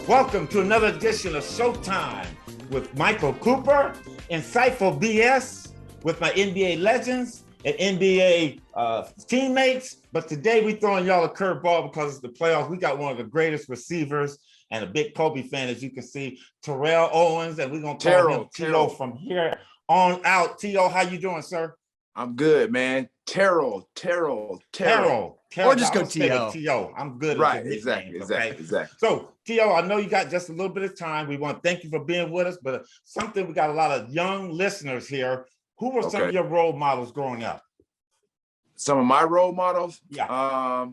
Welcome to another edition of Showtime with Michael Cooper, insightful BS with my NBA legends and NBA teammates. But today we throwing y'all a curveball because it's the playoffs. We got one of the greatest receivers and a big Kobe fan, as you can see, Terrell Owens, and we're gonna call him T.O. from here on out. T.O., how you doing, sir? I'm good, man. Terrell. Or just go T.O. T.O. I'm good right, at the exactly. So, T.O., I know you got just a little bit of time. We want to thank you for being with us, but something, we got a lot of young listeners here. Who were some of your role models growing up? Some of my role models? Yeah.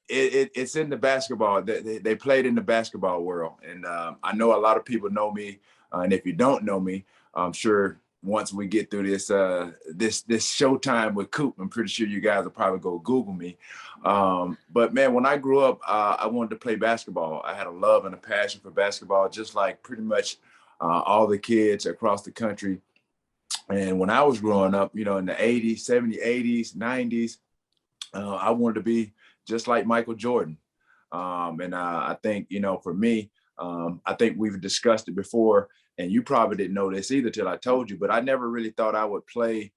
It's in the basketball. They played in the basketball world. And I know a lot of people know me. And if you don't know me, I'm sure once we get through this Showtime with Coop, I'm pretty sure you guys will probably go Google me. But man, when I grew up, I wanted to play basketball. I had a love and a passion for basketball, just like pretty much all the kids across the country. And when I was growing up, in the 80s, 70s, 80s, 90s, I wanted to be just like Michael Jordan. I think, for me, I think we've discussed it before, and you probably didn't know this either till I told you, but I never really thought I would play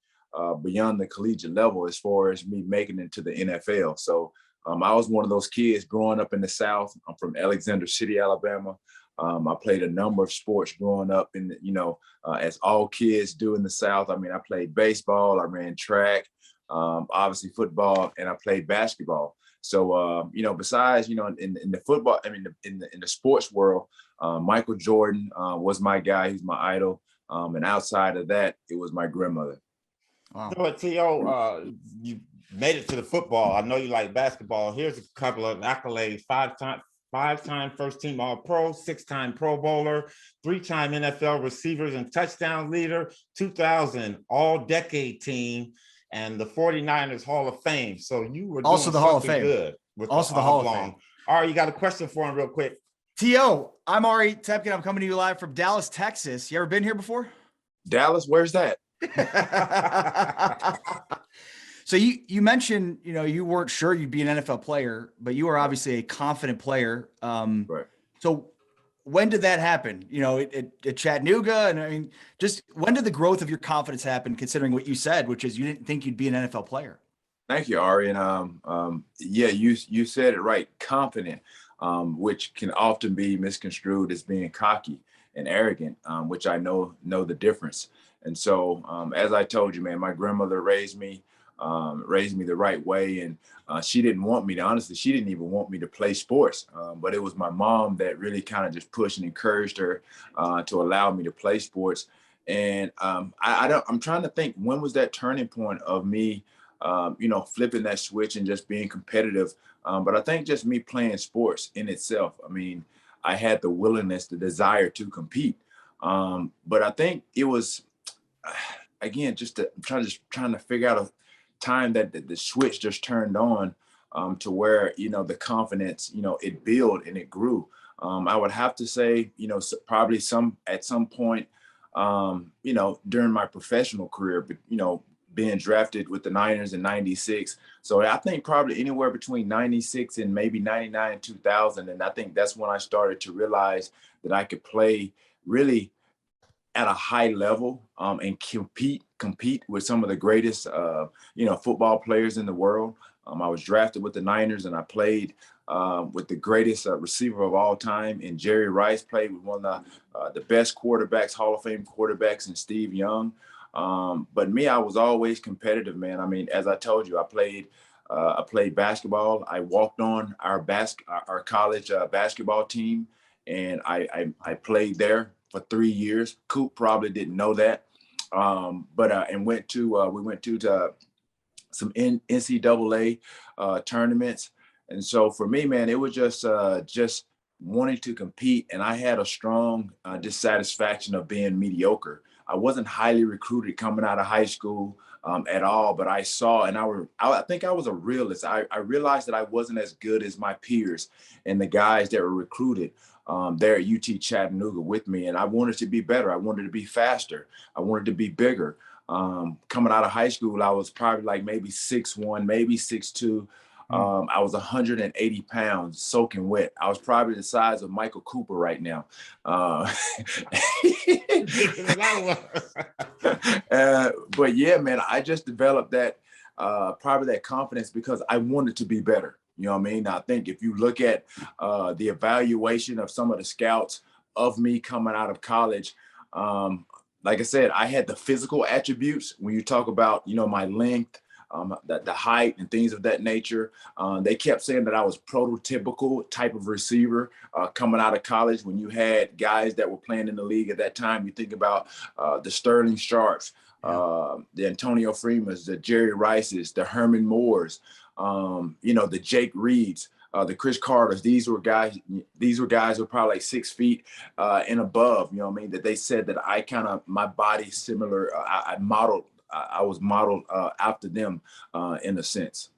beyond the collegiate level as far as me making it to the NFL. So I was one of those kids growing up in the South. I'm from Alexander City, Alabama. I played a number of sports growing up as all kids do in the South. I mean, I played baseball, I ran track, obviously football, and I played basketball. So, besides, in the football, in the sports world, Michael Jordan was my guy. He's my idol. And outside of that, it was my grandmother. Wow. So, T.O., you made it to the football. I know you like basketball. Here's a couple of accolades: five-time first-team All-Pro, six-time Pro Bowler, three-time NFL receivers and touchdown leader, 2000 All-Decade Team, and the 49ers Hall of Fame. So you were also doing the Hall of Fame. Good with also the Hall of Fame. Ari, you got a question for him real quick? T.O., I'm Ari Temkin. I'm coming to you live from Dallas, Texas. You ever been here before? Dallas? Where's that? So you mentioned, you weren't sure you'd be an NFL player, but you were obviously a confident player. Right. So when did that happen? At Chattanooga? And I mean, just when did the growth of your confidence happen, considering what you said, which is you didn't think you'd be an NFL player? Thank you, Ari. And you said it right, confident, which can often be misconstrued as being cocky and arrogant, which I know the difference. And so, as I told you, man, my grandmother raised me the right way. And she didn't want me to, honestly, she didn't even want me to play sports. But it was my mom that really kind of just pushed and encouraged her to allow me to play sports. And I'm trying to think, when was that turning point of me, flipping that switch and just being competitive. But I think just me playing sports in itself, I mean, I had the willingness, the desire to compete. But I think it was, again, trying to figure out a time that the switch just turned on to where, the confidence, it built and it grew. I would have to say, probably at some point, during my professional career, but, being drafted with the Niners in 96. So I think probably anywhere between 96 and maybe 99, 2000. And I think that's when I started to realize that I could play really at a high level and compete with some of the greatest, football players in the world. I was drafted with the Niners and I played with the greatest receiver of all time, and Jerry Rice. Played with one of the best quarterbacks, Hall of Fame quarterbacks, and Steve Young. But me, I was always competitive, man. I mean, as I told you, I played basketball. I walked on our college basketball team, and I played there for 3 years. Coop probably didn't know that, and we went to some NCAA tournaments. And so for me, man, it was just wanting to compete, and I had a strong dissatisfaction of being mediocre. I wasn't highly recruited coming out of high school at all, but I saw, and I think I was a realist. I realized that I wasn't as good as my peers and the guys that were recruited there at UT Chattanooga with me. And I wanted to be better. I wanted to be faster. I wanted to be bigger. Coming out of high school, I was probably like maybe 6'1", maybe 6'2". I was 180 pounds, soaking wet. I was probably the size of Michael Cooper right now. But yeah, man, I just developed that, probably that confidence because I wanted to be better. You know what I mean? I think if you look at the evaluation of some of the scouts of me coming out of college, like I said, I had the physical attributes. When you talk about, my length, the height and things of that nature, they kept saying that I was prototypical type of receiver coming out of college. When you had guys that were playing in the league at that time, you think about the Sterling Sharps, the Antonio Freemans, the Jerry Rices, the Herman Moores, the Jake Reeds, the Chris Carters. These were guys who were probably like 6 feet and above, you know what I mean? That they said that my body similar, I was modeled after them in a sense.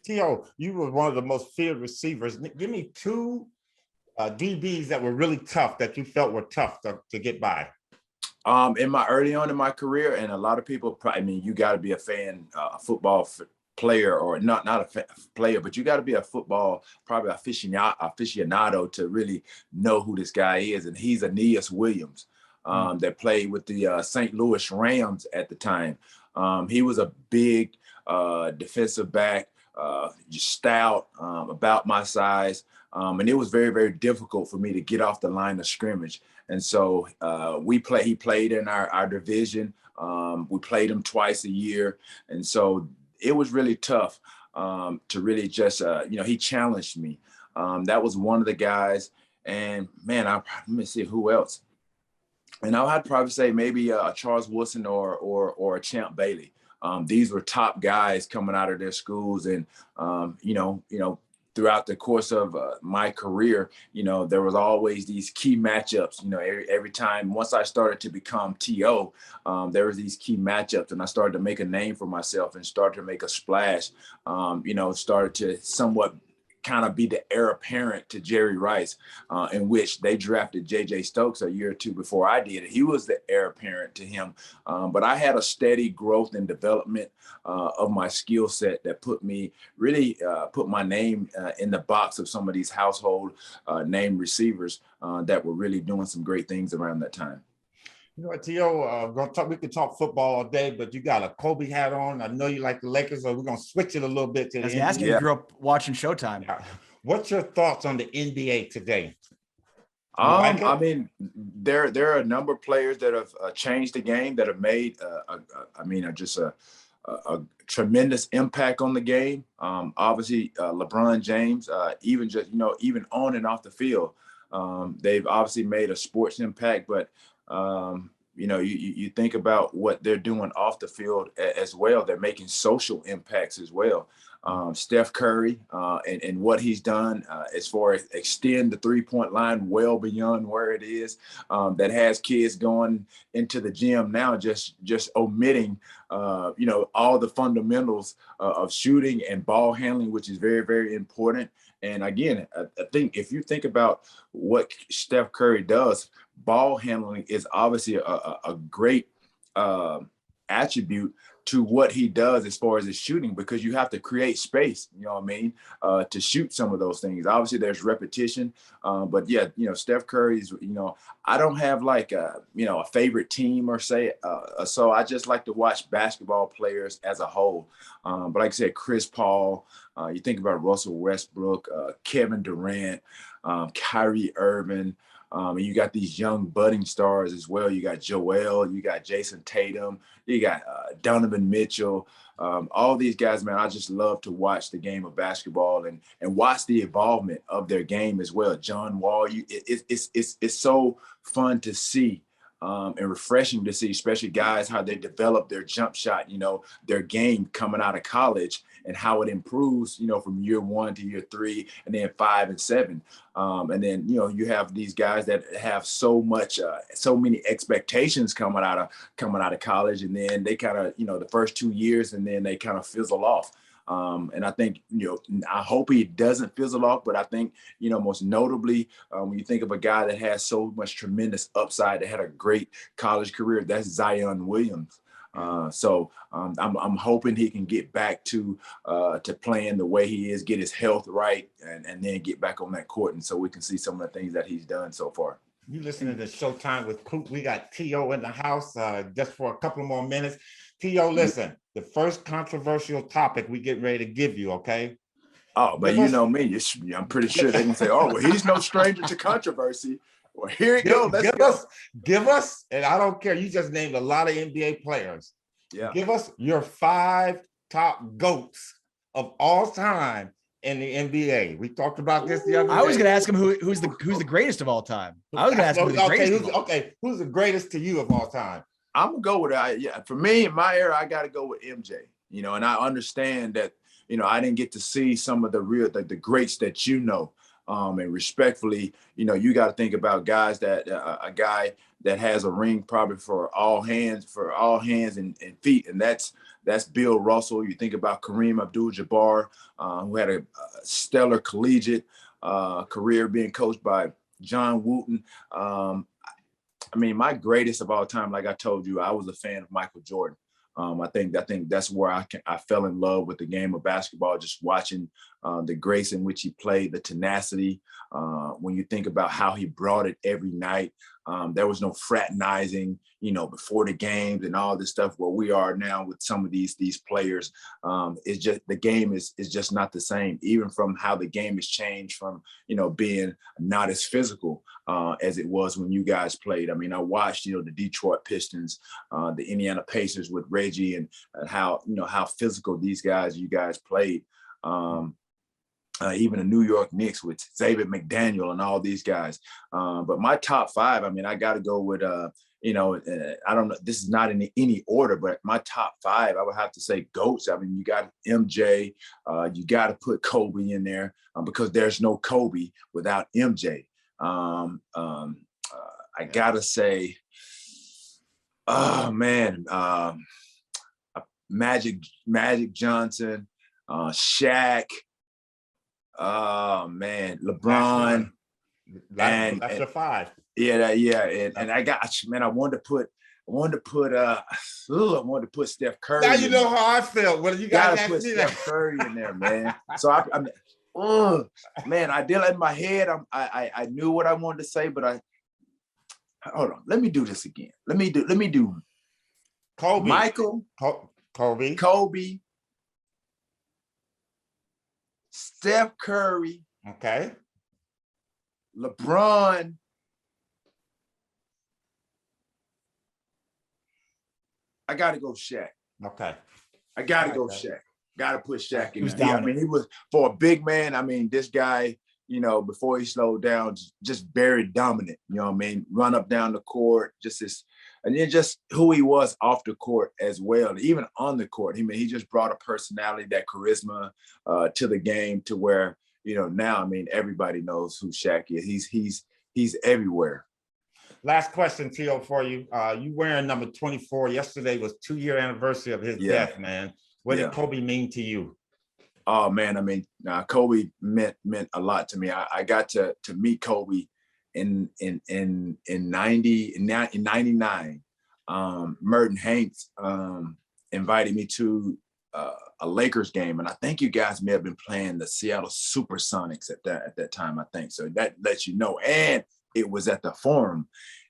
T.O., you were one of the most feared receivers. Give me two DBs that were really tough that you felt were tough to get by. Early on in my career, and a lot of people, you got to be a fan, football player, or not a player, but you got to be a football, probably aficionado to really know who this guy is. And he's Aeneas Williams, that played with the St. Louis Rams at the time. He was a big defensive back, stout, about my size. And it was very, very difficult for me to get off the line of scrimmage. And so he played in our division. We played him twice a year. And so it was really tough to really just, he challenged me. That was one of the guys. And man, let me see who else. And I'd probably say maybe a Charles Woodson or a Champ Bailey. These were top guys coming out of their schools. And, throughout the course of my career, there was always these key matchups. Every time, once I started to become TO, there was these key matchups, and I started to make a name for myself and started to make a splash. Started to somewhat kind of be the heir apparent to Jerry Rice, in which they drafted J.J. Stokes a year or two before I did. He was the heir apparent to him. But I had a steady growth and development of my skill set that put my name in the box of some of these household name receivers that were really doing some great things around that time. You know what, T.O., we could talk football all day, but you got a Kobe hat on. I know you like the Lakers, so we're going to switch it a little bit to the NBA. You grew up watching Showtime. Yeah. What's your thoughts on the NBA today? There are a number of players that have changed the game, that have made, just a tremendous impact on the game. Obviously, LeBron James, even on and off the field, they've obviously made a sports impact, but you think about what they're doing off the field as well. They're making social impacts as well. Steph Curry and what he's done as far as extend the 3-point line well beyond where it is, that has kids going into the gym now just omitting all the fundamentals of shooting and ball handling, which is very, very important. And again, I think if you think about what Steph Curry does, ball handling is obviously a great attribute to what he does as far as his shooting, because you have to create space, to shoot some of those things. Obviously there's repetition, but yeah, Steph Curry's, I don't have like a favorite team or say, so I just like to watch basketball players as a whole. But like I said, Chris Paul, you think about Russell Westbrook, Kevin Durant, Kyrie Irving, and you got these young budding stars as well. You got Joel, you got Jason Tatum, you got Donovan Mitchell. All these guys, man, I just love to watch the game of basketball and watch the involvement of their game as well. John Wall, it's so fun to see. And refreshing to see, especially guys, how they develop their jump shot, their game coming out of college and how it improves, from year 1 to year 3 and then 5 and 7. And then, you have these guys that have so many expectations coming out of college, and then they kind of, the first 2 years, and then they kind of fizzle off. And I think, I hope he doesn't fizzle off, but I think, most notably, when you think of a guy that has so much tremendous upside, that had a great college career, that's Zion Williams. So I'm hoping he can get back to playing the way he is, get his health right, and then get back on that court, and so we can see some of the things that he's done so far. You listening to Showtime with Coop. We got T.O. in the house just for a couple more minutes. T.O., listen, the first controversial topic we get ready to give you, okay? Oh, but you know me. I'm pretty sure they can say, oh, well, he's no stranger to controversy. Well, here it goes. Let's go. Give us, and I don't care. You just named a lot of NBA players. Yeah. Give us your 5 top GOATs of all time in the NBA. We talked about this the other day. I was going to ask him who's the greatest of all time. I was going to ask him who's the greatest. Who's the greatest to you of all time? I'm gonna go with for me in my era, I got to go with MJ. You know, and I understand that. You know, I didn't get to see some of the greats that and respectfully, you know, you got to think about guys that a guy that has a ring probably for all hands and feet, and that's Bill Russell. You think about Kareem Abdul-Jabbar, who had a stellar collegiate career being coached by John Wooten. I mean, my greatest of all time, like I told you, I was a fan of Michael Jordan. I think that's where I fell in love with the game of basketball, just watching the grace in which he played, the tenacity. When you think about how he brought it every night, there was no fraternizing, you know, before the games and all this stuff. Where we are now with some of these players, it's just the game is just not the same. Even from how the game has changed from, you know, being not as physical as it was when you guys played. I mean, I watched, you know, the Detroit Pistons, the Indiana Pacers with Reggie, and how physical you guys played. Even the New York Knicks with Xavier McDaniel and all these guys. But my top 5, I mean, I got to go with, you know, I don't know, this is not in any order, but my top 5, I would have to say GOATs. I mean, you got MJ, you got to put Kobe in there because there's no Kobe without MJ. I got to say, oh man, Magic Johnson, Shaq, oh man, LeBron. That's your 5. Yeah, and I wanted to put Steph Curry. Now you know how I felt. Well, you gotta put Steph Curry in there, man. So I did in my head. I knew what I wanted to say, but hold on. Let me do this again. Let me do Kobe. Michael. Kobe. Steph Curry. Okay. LeBron. I got to go Shaq. Okay. I got to go Shaq. Got to put Shaq in there. I mean, he was, for a big man, I mean, this guy, you know, before he slowed down, just very dominant, you know what I mean? Run up down the court, and then just who he was off the court as well, even on the court. He just brought a personality, that charisma to the game, to where, you know, now, I mean, everybody knows who Shaq is. He's everywhere. Last question, T.O., for you. You wearing number 24. Yesterday was 2-year anniversary of his death, man. What did Kobe mean to you? Oh man, I mean, Kobe meant a lot to me. I got to meet Kobe in 99. Merton Hanks invited me to a Lakers game, and I think you guys may have been playing the Seattle Supersonics at that time. I think so. That lets you know. And it was at the Forum,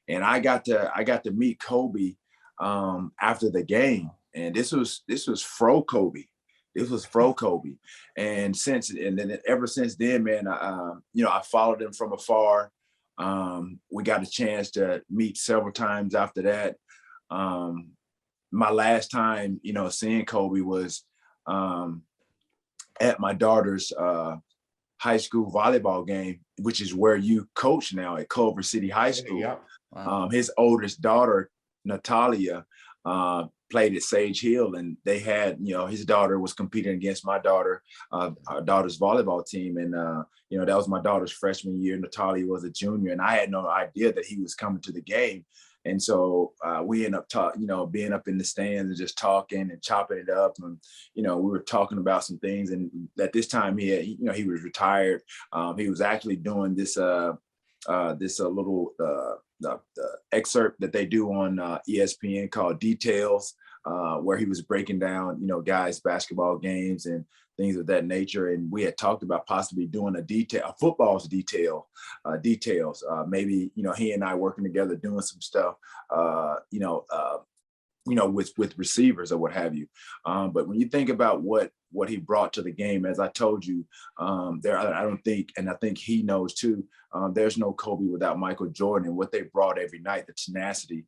and I got to meet Kobe after the game, and this was Fro Kobe. This was Fro Kobe, and then ever since then, man, I followed him from afar. We got a chance to meet several times after that. My last time, you know, seeing Kobe was at my daughter's high school volleyball game, which is where you coach now at Culver City High School. Yeah. Wow. His oldest daughter, Natalia, played at Sage Hill, and they had, you know, his daughter was competing against my daughter, our daughter's volleyball team. And, you know, that was my daughter's freshman year. Natalia was a junior, and I had no idea that he was coming to the game. And so we ended up being up in the stands and just talking and chopping it up. And, you know, we were talking about some things. And at this time he was retired. He was actually doing this little the excerpt that they do on ESPN called Details, where he was breaking down, guys' basketball games and things of that nature. And we had talked about possibly doing a football's details. Maybe, he and I working together, doing some stuff, with receivers or what have you. But when you think about what he brought to the game, as I told you, I don't think, and I think he knows too, there's no Kobe without Michael Jordan, and what they brought every night, the tenacity.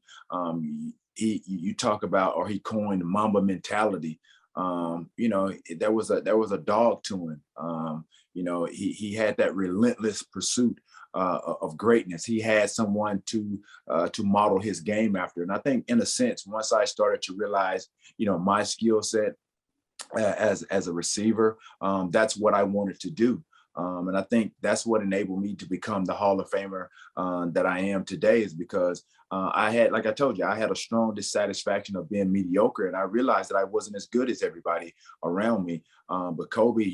You talk about, or he coined the Mamba mentality. There was a dog to him. He had that relentless pursuit of greatness. He had someone to model his game after. And I think, in a sense, once I started to realize, my skill set as a receiver, that's what I wanted to do. And I think that's what enabled me to become the Hall of Famer that I am today, is because I had, like I told you, I had a strong dissatisfaction of being mediocre, and I realized that I wasn't as good as everybody around me. But Kobe,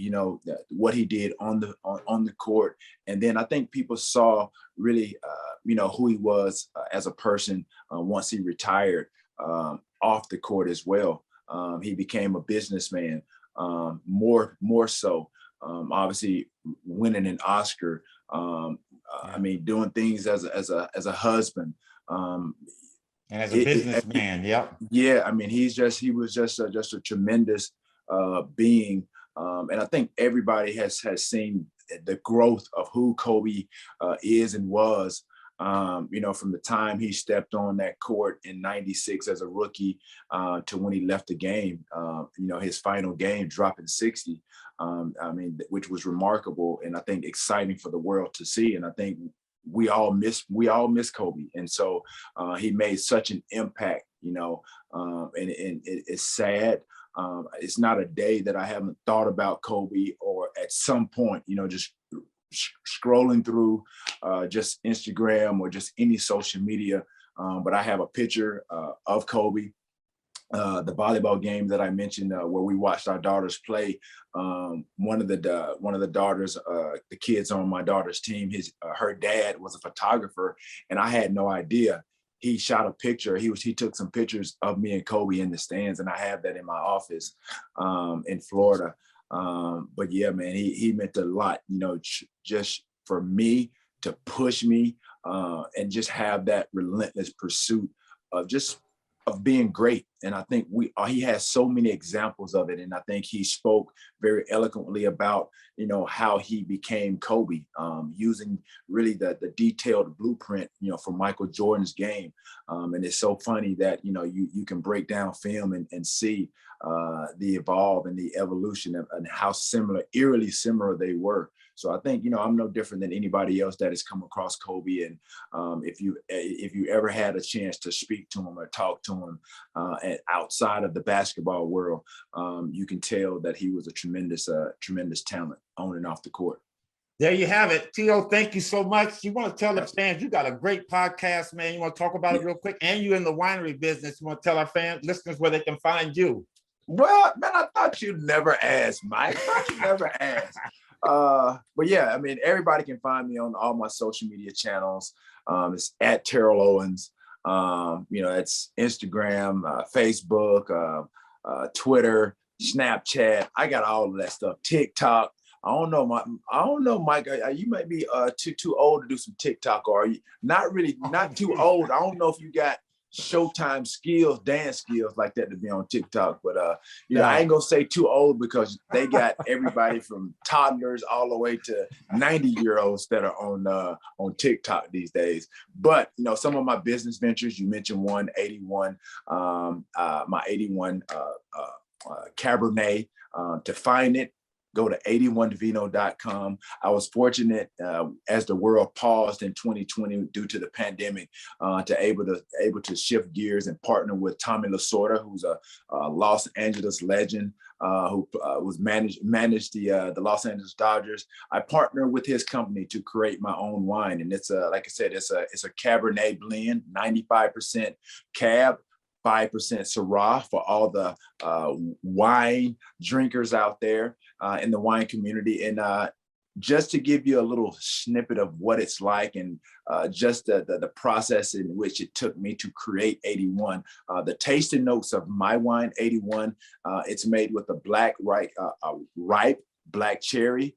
what he did on the court, and then I think people saw really, who he was as a person once he retired off the court as well. He became a businessman, more so. Obviously, winning an Oscar. Doing things as a husband. And as a businessman, yep. Yeah, he was just a tremendous being, and I think everybody has seen the growth of who Kobe is and was. From the time he stepped on that court in '96 as a rookie to when he left the game, his final game dropping 60, which was remarkable, and I think exciting for the world to see. And I think we all miss Kobe. And so he made such an impact, and it's sad. It's not a day that I haven't thought about Kobe, or at some point, just scrolling through just Instagram or just any social media. But I have a picture of Kobe, the volleyball game that I mentioned, where we watched our daughters play. One of the daughters, the kids on my daughter's team, her dad was a photographer, and I had no idea. He shot a picture. He took some pictures of me and Kobe in the stands, and I have that in my office in Florida. But yeah, man, he meant a lot, just for me, to push me and just have that relentless pursuit of being great. And I think he has so many examples of it. And I think he spoke very eloquently about, how he became Kobe, using really the detailed blueprint, for Michael Jordan's game. And it's so funny that, you can break down film and see the evolve and the evolution and how eerily similar they were. So I think, I'm no different than anybody else that has come across Kobe. And if you ever had a chance to speak to him or talk to him outside of the basketball world, you can tell that he was a tremendous talent on and off the court. There you have it. T.O., thank you so much. You want to tell the fans, you got a great podcast, man. You want to talk about it real quick? And you're in the winery business. You want to tell our listeners where they can find you? Well, man, I thought you'd never ask, Mike. I thought you'd never ask. But yeah, everybody can find me on all my social media channels. It's at Terrell Owens. It's Instagram, Facebook, Twitter, Snapchat. I got all of that stuff. TikTok. I don't know, Mike. You might be too old to do some TikTok, or are you not too old? I don't know if you got Showtime skills, dance skills like that to be on TikTok. But I ain't gonna say too old, because they got everybody from toddlers all the way to 90-year-olds that are on TikTok these days. But some of my business ventures, you mentioned 181, my 81 Cabernet. To find it, go to 81vino.com. I was fortunate, as the world paused in 2020 due to the pandemic, to able to shift gears and partner with Tommy Lasorda, who's a Los Angeles legend, who managed the Los Angeles Dodgers. I partnered with his company to create my own wine, and it's like I said, it's a Cabernet blend, 95% Cab, 5% Syrah, for all the wine drinkers out there in the wine community. And just to give you a little snippet of what it's like and just the process in which it took me to create 81. The tasting notes of my wine 81, it's made with a ripe black cherry,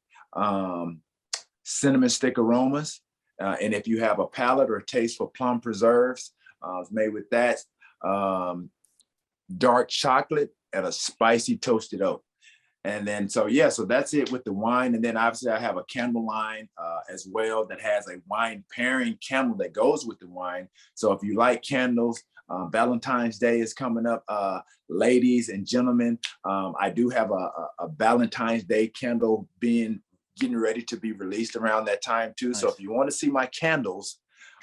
cinnamon stick aromas. And if you have a palate or a taste for plum preserves, it's made with that. Dark chocolate and a spicy toasted oak. And then, so that's it with the wine. And then obviously I have a candle line as well that has a wine pairing candle that goes with the wine. So if you like candles, Valentine's Day is coming up. Ladies and gentlemen, I do have a Valentine's Day candle getting ready to be released around that time too. Nice. So if you want to see my candles,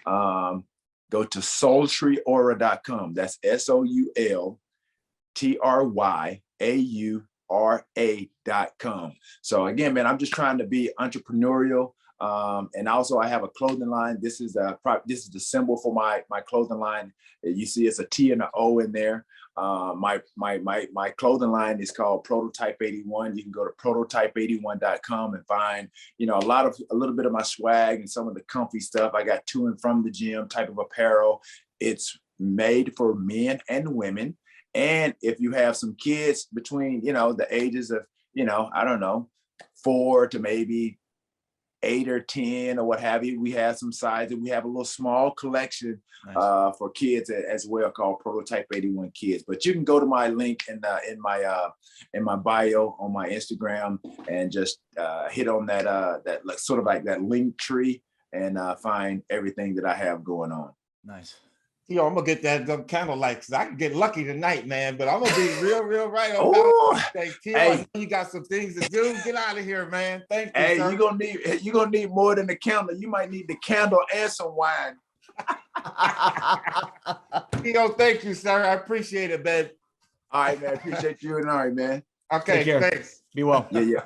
go to sultryaura.com. That's SOULTRYAURA.com. So again, man, I'm just trying to be entrepreneurial. And also I have a clothing line. This is the symbol for my clothing line. You see it's a T and an O in there. My clothing line is called Prototype 81. You can go to prototype81.com and find, a little bit of my swag and some of the comfy stuff. I got to and from the gym type of apparel. It's made for men and women. And if you have some kids between, the ages of, 4 to maybe 8 or 10 or what have you, we have some sizes. We have a little small collection for kids as well called Prototype 81 Kids. But you can go to my link in my bio on my Instagram and just hit on that sort of like that link tree and find everything that I have going on. Nice. I'm gonna get that candle light because I can get lucky tonight, man. But I'm gonna be real right on that. Hey, I know you got some things to do. Get out of here, man. Thank you. Hey, sir. you're gonna need more than the candle. You might need the candle and some wine. Thank you, sir. I appreciate it, man. All right, man. Appreciate you and Ari, man. Okay, thanks. Be well. Yeah.